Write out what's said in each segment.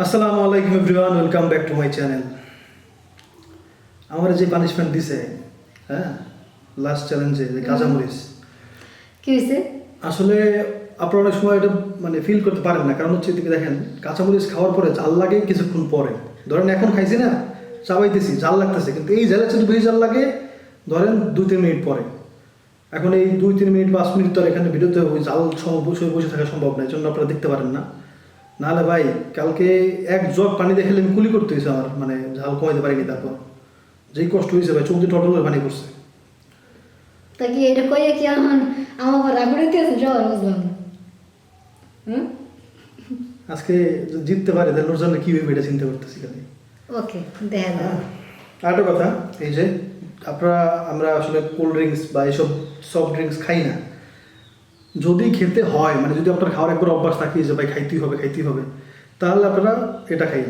আসসালামু আলাইকুম everyone, welcome back to my channel. আমার যে পানিশমেন্ট দিছে, হ্যাঁ, লাস্ট চ্যালেঞ্জে যে কাঁচামরিচ, কি হয়েছে? আসলে আপনারা অনেক সময় এটা মানে ফিল করতে পারেন না। কারণ হচ্ছে এদিকে দেখেন, কাঁচামরিচ খাওয়ার পরে জাল লাগে কিছুক্ষণ পরে। ধরেন এখন খাইছি না, চাবাইতেছি, জাল লাগতেছে, কিন্তু এই জালের চেয়ে বেশি জাল লাগে ধরেন 2-3 মিনিট পরে। এখন এই 2-3 মিনিট 5 মিনিট তো আর এখানে ভিডিওতে ওই জাল বসে বসে থাকা সম্ভব না, এই জন্য আপনারা দেখতে পারেন না। নাহলে ভাই কালকে এক জগ পানি দেখলে আমি কুলি করতে হয়েছে আমার, মানে ঝাল কমাইতে পারিনি। তারপর যেই কষ্ট হয়েছে ভাই, চোখ দিয়ে টটল করে পানি পড়ছে। তা কি এটা কইয়া কি আমার রাগুড়িতে আছে জ্বর বুঝলাম না। হুম, আজকে যদি জিততে পারে তাহলে ওর জন্য কী হইবে এটা চিন্তা করতেছি খালি। ওকে দেখা যাবে। আরেকটা কথা, এই যে আমরা আসলে কোল্ড ড্রিঙ্কস বা এইসব সফট ড্রিঙ্কস খাই না। যদি খেতে হয়, মানে যদি আপনার খাওয়ার একবার অভ্যাস থাকে যে ভাই খাইতেই হবে, তাহলে আপনারা এটা খাইন।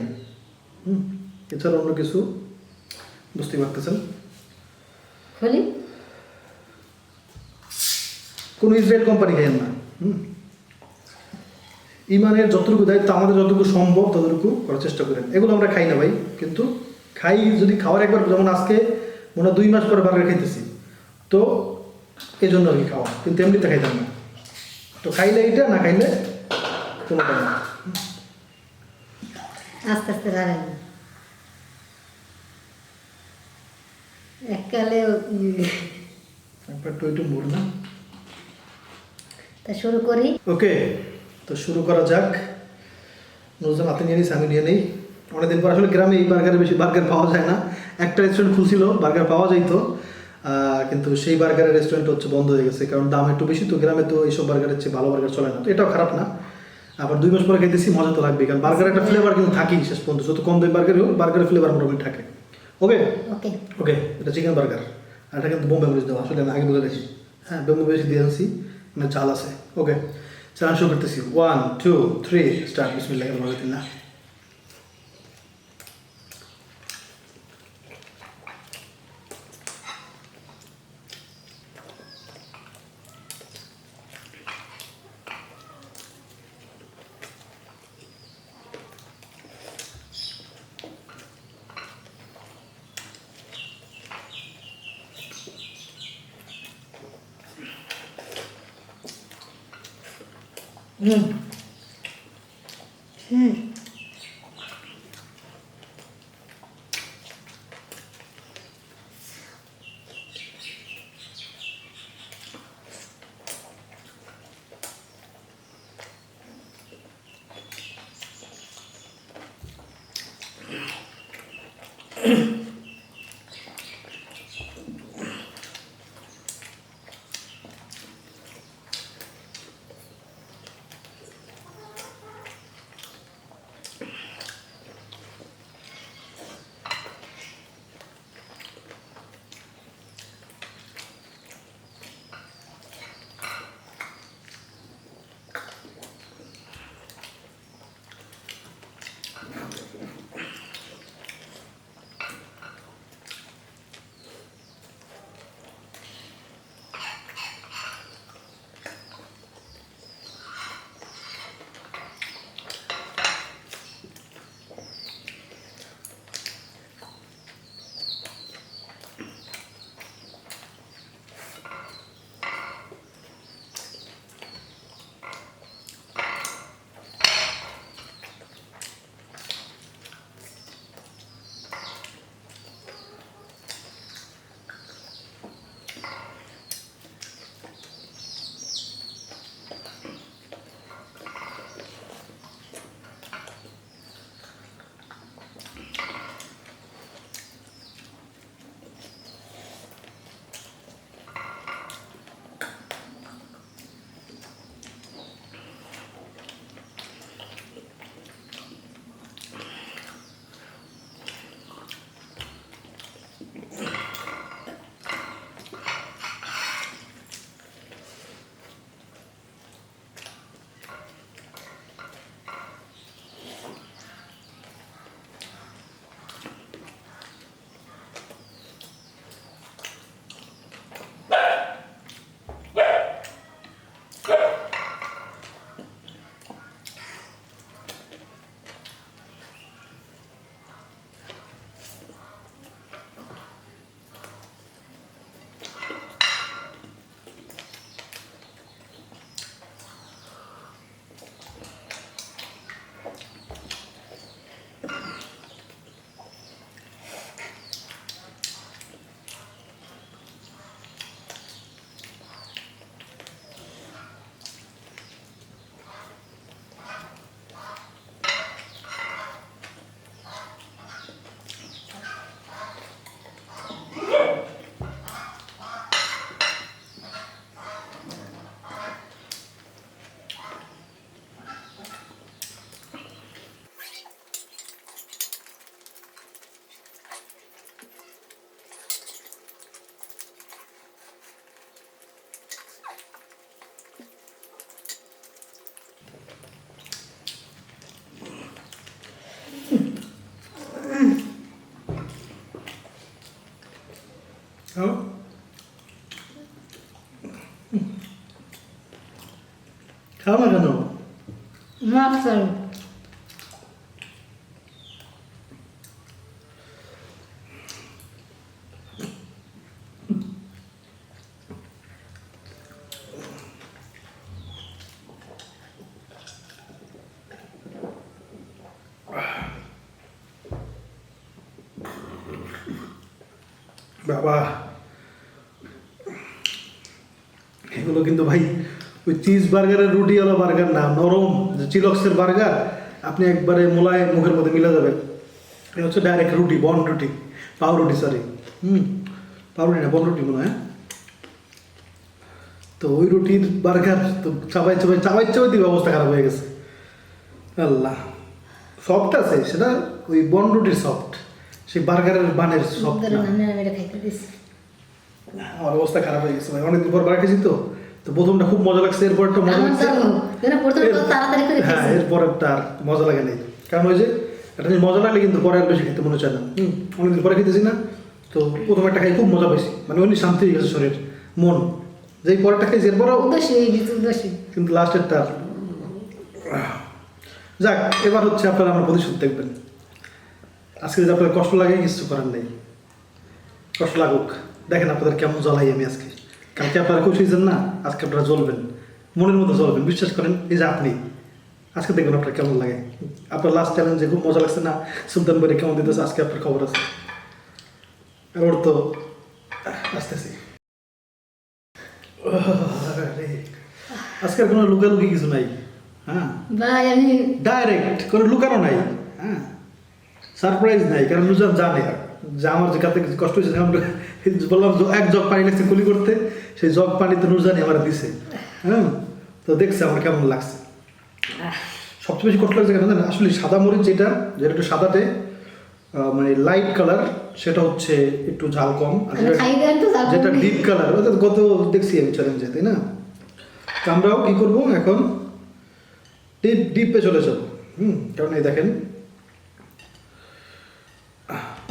এছাড়া অন্য কিছু বুঝতেই পারতেছেন। খুলি কোনো ইসরায়েল কোম্পানি খাইয়েন না। ইমানের যতটুকু দায়িত্ব আমাদের যতটুকু সম্ভব ততটুকু করার চেষ্টা করেন। এগুলো আমরা খাই না ভাই, কিন্তু খাই যদি খাওয়ার একবার, যেমন আজকে মনে হয় 2 মাস পরে বার্গার খাইতেছি, তো এই জন্য আর কি খাওয়া, কিন্তু এমনিতে খাইতাম না। তো খাইলে এইটা, না খাইলে কোনোটা না। আস্তে আস্তে রাখেন এককালে একবার একটু মোড় না। তা শুরু করি। ওকে, তো শুরু করা যাক। নুরজান হাতে নিয়ে নিস, আমি নিয়ে নেই। অনেকদিন পর আসলে গ্রামে এই বেশি বার্গার পাওয়া যায় না। একটা রেস্টুরেন্ট খুলছিল, বার্গার পাওয়া যাইতো, কিন্তু সেই বার্গারের রেস্টুরেন্ট হচ্ছে বন্ধ হয়ে গেছে, কারণ দাম একটু বেশি। তো গ্রামে তো এইসব বার্গারের চেয়ে ভালো বার্গার চলে না, তো এটাও খারাপ না। আবার 2 মাস পরে খাইতেছি, মজা তো লাগবে, কারণ বার্গারের একটা ফ্লেভার কিন্তু থাকেই শেষ পর্যন্ত। যত কম দামি বার্গারই হোক, বার্গারের ফ্লেভার মোটামুটি থাকে। ওকে ওকে ওকে, এটা চিকেন বার্গার, আর এটা কিন্তু বোম্বে মরিচ দেওয়া, আসলে আমি আগে বলে রাখি। হ্যাঁ, বোম্বে মরিচ দিয়ে আনছি, মানে চাল আছে। ওকে, চাল শুরু করতেছি। 1 2 3 স্টার্ট। বিসমিল্লাহির রহমানির রহিম। হুম হুম হ্যাঁ? খাও না কেন? মাফ করো। বাবা, এগুলো কিন্তু ভাই ওই চিজ বার্গারের রুটিওয়ালা বার্গার না, নরম যে চিলক্সের বার্গার, আপনি একবারে মোলায় মুখের মধ্যে মিলে যাবে। এটা হচ্ছে ডাইরেক্ট রুটি, বন রুটি, পাউ রুটি, সরি পাউ রুটি না, বন রুটি মনে হয়। তো ওই রুটির বার্গার তো চাবাই চাবাই চাবাই চাবাই দিয়ে অবস্থা খারাপ হয়ে গেছে। আল্লাহ, সফট আছে সেটা ওই বন রুটির সফট, সেই বার্গারের বানের সফট না। আমি এটা খাইতে দিছি। আমার অবস্থা খারাপ হয়ে গেছে ভাই, অনেকদিন পর বার্গার খেয়েছি তো। তো প্রথমটা খুব মজা লাগছে, এরপরটা মজা লাগছে। হ্যাঁ, এরপরেরটা আর মজা লাগে নাই, কারণ ওই যে একটা জিনিস মজা লাগলে কিন্তু পরে আর বেশি খেতে মনে চায় না। অনেকদিন পরে খেতেছি না, তো প্রথম একটা খাই খুব মজা পেয়েছি, মানে অনেক শান্তি হয়ে গেছে শরীর মন, যেই পরেরটা খাইছি এরপরও কিন্তু লাস্টেরটা যাক। এবার হচ্ছে আপনারা আমার প্রতিশোধ দেখবেন। আজকে যদি আপনাদের কষ্ট লাগে কিছু করার নেই, কষ্ট লাগুক, দেখেন আপনাদের কেমন জ্বলাই আমি আজকে। কালকে আপনারা খুশি হয়েছেন না, আজকে আপনারা জ্বলবেন, মনের মতো জ্বলবেন, বিশ্বাস করেন। এই যে আপনি আজকে দেখবেন আপনার কেমন লাগে। আপনার লাস্ট চ্যালেঞ্জে খুব মজা লাগছে না, সুলতান ভাই কেমন দিতেছে, আজকে আপনার খবর আছে। আর ওর তো আসতেছি। আজকের কোনো লুকালুকি কিছু নাই। হ্যাঁ ভাই আমি ডাইরেক্ট, কোনো লুকানো নাই। হ্যাঁ, সারপ্রাইজ নাই, কারণ নুজান জানে যে আমার যে কাছে কষ্ট হয়েছে। বললাম এক জগ পানি লাগছে কুলি করতে, সেই জগ পানিতে নুজানি আমার দিছে। হ্যাঁ, তো দেখছে আমার কেমন লাগছে। সবচেয়ে বেশি কষ্ট লাগছে কেন জানেন? আসলে সাদা মরিচ যেটা যেটা একটু সাদাতে মানে লাইট কালার, সেটা হচ্ছে একটু ঝাল কম। আর যেটা ডিপ কালার ওটা গত দেখছি আমি চ্যালেঞ্জে, তাই না? তো আমরাও কী করবো এখন, ডিপে চলে যাবো। কারণ এই দেখেন,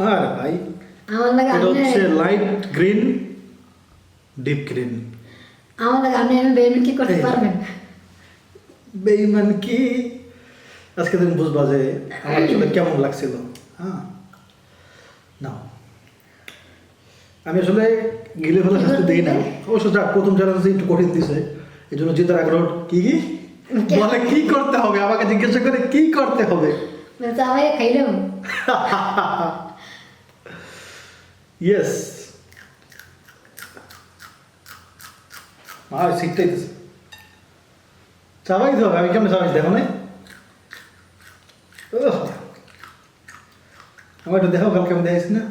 আর ভাই আমার লাগে এটা হচ্ছে লাইট গ্রিন, ডিপ গ্রিন। আমার লাগে আপনি বেইমান কি করতে পারবেন? বেইমান কি আজকে তুমি বুঝবা যে আমার আসলে কেমন লাগছিল। হ্যাঁ না, আমি আসলে গিলে ফেলা শাস্তি দিই না। অবশ্য যাক, প্রথম চ্যালেঞ্জ একটু কঠিন দিছে, এই জন্য জেতার আগ্রহ। কি কি বলে, কি করতে হবে আমাকে জিজ্ঞাসা করে, কি করতে হবে? চাবাই খাইলাম। ইয়েস, আর শিখতেই চাবাই তো হবে। আমি কেমন চাবাই দেখো নাই? আমার একটু দেখো কালকে আমি দেখাইছি না।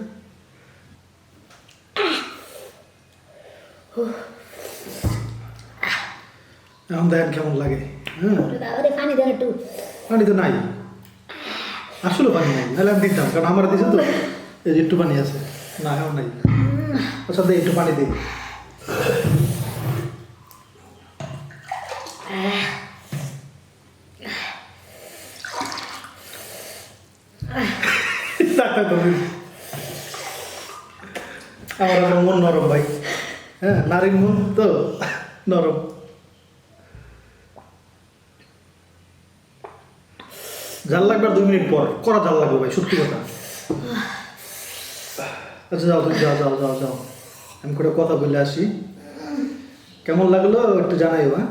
এখন দেখেন কেমন লাগে। হ্যাঁ, পানি দেন একটু। পানি তো নাই, আসলে পানি নাই, নাহলে আমি দিতাম, কারণ আমার দিছে তো। এই যে একটু পানি আছে, না এখন নাই। আচ্ছা দে, একটু পানি দে। আমার মন নরম ভাই। হ্যাঁ, নারীর মন তো নরম। জাল লাগবে 2 মিনিট পর, করা জাল লাগবে ভাই, সত্যি কথা। আচ্ছা যাও, তুমি যাও যাও যাও যাও, আমি করে কথা বলে আসি। কেমন লাগলো একটু জানাইও। হ্যাঁ,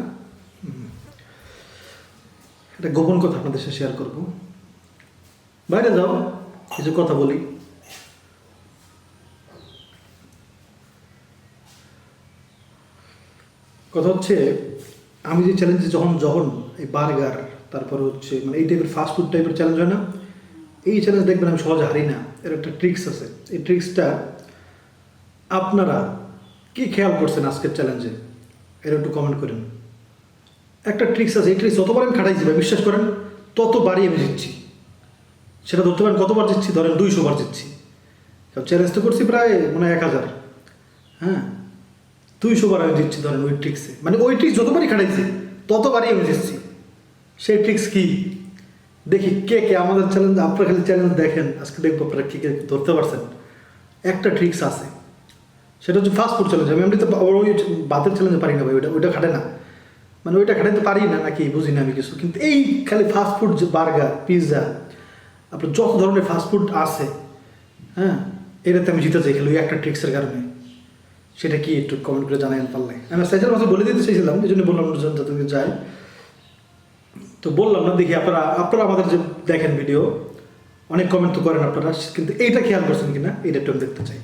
একটা গোপন কথা আপনাদের সাথে শেয়ার করবো। বাইরে যাও, কিছু কথা বলি। কথা হচ্ছে, আমি যে চ্যালেঞ্জে যখন যখন এই বার্গার, তারপর হচ্ছে মানে এই টাইপের ফাস্টফুড টাইপের চ্যালেঞ্জ হয় না, এই চ্যালেঞ্জ দেখবেন আমি সহজে হারি না। এর একটা ট্রিক্স আছে। এই ট্রিক্সটা আপনারা কি খেয়াল করছেন আজকের চ্যালেঞ্জে, এর একটু কমেন্ট করেন। একটা ট্রিক্স আছে, এই ট্রিক্স যতবার আমি খাটাইছি ভাই, বিশ্বাস করেন ততবারই আমি জিতছি। সেটা ধরতে পারেন কতবার জিতছি, ধরেন 200 বার জিতছি। চ্যালেঞ্জ তো করছি প্রায় মানে 1000। হ্যাঁ, 200 বার আমি জিতছি ধরেন ওই ট্রিক্সে। মানে ওই ট্রিক্স যতবারই খাটাইছি ততবারই আমি জিতছি। সেই ট্রিক্স কি দেখি, কে কে আমাদের চ্যালেঞ্জ, আপনারা খালি চ্যালেঞ্জ দেখেন, আজকে দেখবো আপনারা কী কে ধরতে পারছেন। একটা ট্রিক্স আছে, সেটা হচ্ছে ফাস্ট ফুড চ্যালেঞ্জ। আমি এমনিতে ওই ভাতের চ্যালেঞ্জে পারি না ভাই, ওইটা খাটে না, মানে ওইটা খাটাইতে পারি না নাকি বুঝি না আমি কিছু। কিন্তু এই খালি ফাস্ট ফুড যে বার্গার পিৎজা আপনার যত ধরনের ফাস্ট ফুড আছে, হ্যাঁ এটাতে আমি জিতে চাই খালি ওই একটা ট্রিক্সের কারণে। সেটা কি একটু কমেন্ট করে জানাই পারলে। আমি সাইজের মাঝে বলে দিতে চাইছিলাম, এই জন্য বললাম যাতে যাই, তো বললাম না। দেখি আপনারা আমাদের যে দেখেন ভিডিও অনেক কমেন্ট তো করেন আপনারা, কিন্তু এইটা খেয়াল করছেন কিনা এটা একটু আমি দেখতে চাই।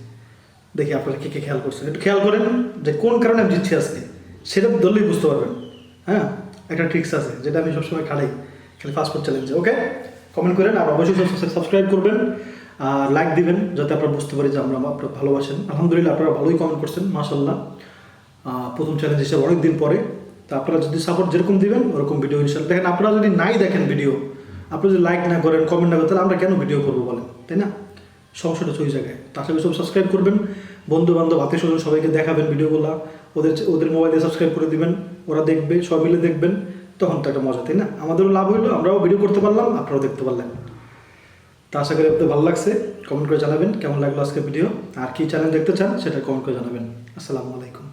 দেখি আপনারা কে কে খেয়াল করছেন, একটু খেয়াল করেন যে কোন কারণে আমি জিতছি আজকে, সেটা ধরলেই বুঝতে পারবেন। হ্যাঁ একটা ট্রিক্স আছে যেটা আমি সবসময় খাড়াই খালি ফাস্ট ফুড চ্যালেঞ্জে। ওকে, কমেন্ট করেন, আর অবশ্যই সাবস্ক্রাইব করবেন আর লাইক দিবেন যাতে আপনারা বুঝতে পারি যে আপনারা ভালোবাসেন। আলহামদুলিল্লাহ আপনারা ভালোই কমেন্ট করছেন মাশাআল্লাহ। প্রথম চ্যালেঞ্জ হিসেবে অনেক দিন পরে, তা আপনারা যদি সাপোর্ট যেরকম দিবেন ওরকম ভিডিও ইনশাল্লাহ। দেখেন আপনারা যদি নাই দেখেন ভিডিও, আপনি যদি লাইক না করেন কমেন্ট না করেন তাহলে আমরা কেন ভিডিও করবো বলেন, তাই না? সমস্যাটা ওই জায়গায়। তার সাথে সব সাবস্ক্রাইব করবেন, বন্ধু বান্ধব আত্মীয় স্বজন সবাইকে দেখাবেন ভিডিওগুলো, ওদের মোবাইলে সাবস্ক্রাইব করে দিবেন, ওরা দেখবে, সব মিলে দেখবেন, তখন তো একটা মজা, তাই না? আমাদেরও লাভ হইলো, আমরাও ভিডিও করতে পারলাম, আপনারাও দেখতে পারলেন। তা আশা করি আপনাদের ভালো লাগছে। কমেন্ট করে জানাবেন কেমন লাগলো আজকে ভিডিও, আর কি চ্যানেল দেখতে চান সেটা কমেন্ট করে জানাবেন। আসসালামু আলাইকুম।